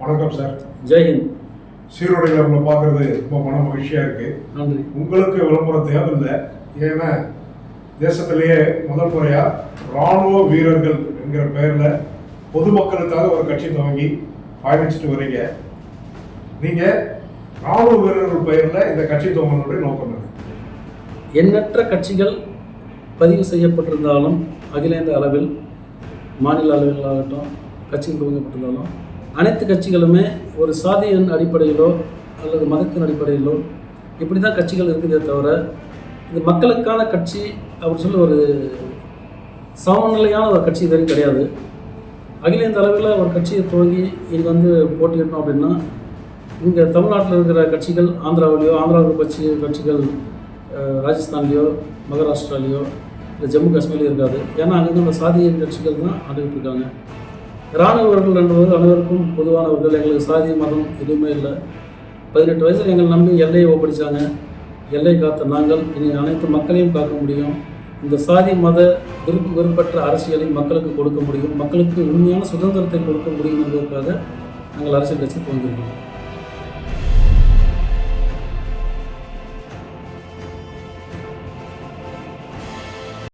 வணக்கம் சார். ஜெயஹிந்த். சீருடையில் உங்களை பார்க்குறது ரொம்ப மன மகிழ்ச்சியாக இருக்குது. நன்றி. உங்களுக்கு விளம்பரம் தேவையில்லை. ஏன்னா தேசத்திலேயே முதல் முறையாக இராணுவ வீரர்கள் என்கிற பெயரில் பொதுமக்களுக்காக ஒரு கட்சி துவங்கி பயணிச்சுட்டு வரீங்க. நீங்கள் இராணுவ வீரர்கள் பெயரில் இந்த கட்சி துவங்கினுடைய நோக்கம் என்ன? எண்ணற்ற கட்சிகள் பதிவு செய்யப்பட்டிருந்தாலும் அகில இந்திய அளவில் மாநில அளவில் ஆகட்டும் கட்சிகள் துவங்கப்பட்டிருந்தாலும் அனைத்து கட்சிகளுமே ஒரு சாதியின் அடிப்படையிலோ அல்லது மதத்தின் அடிப்படையிலோ இப்படி தான் கட்சிகள் இருக்குதே தவிர இது மக்களுக்கான கட்சி அப்படின்னு சொல்லி ஒரு சமநிலையான ஒரு கட்சி இதுவரை கிடையாது. அகில இந்திய அளவில் ஒரு கட்சியை துவங்கி இங்கே போட்டியிடணும் அப்படின்னா இங்கே தமிழ்நாட்டில் இருக்கிற கட்சிகள் ஆந்திராவில் கட்சிகள் ராஜஸ்தான்லேயோ மகாராஷ்டிராலேயோ இல்லை ஜம்மு காஷ்மீர்லேயோ இருக்காது. ஏன்னா அங்கே நம்ம சாதிய கட்சிகள் தான் ஆண்டுகிட்டு இருக்காங்க. இராணுவர்கள் என்பது அனைவருக்கும் பொதுவானவர்கள். எங்களுக்கு சாதி மதம் எதுவுமே இல்லை. 18 வயசில் எங்களை நம்பி எல்லையை ஒப்படைச்சாங்க. எல்லை காத்த நாங்கள் இனி அனைத்து மக்களையும் காக்க முடியும். இந்த சாதி மத விருப்பற்ற அரசியலை மக்களுக்கு கொடுக்க முடியும். மக்களுக்கு உண்மையான சுதந்திரத்தை கொடுக்க முடியும் என்பதற்காக நாங்கள் அரசியல் கட்சி துவங்கியிருக்கோம்.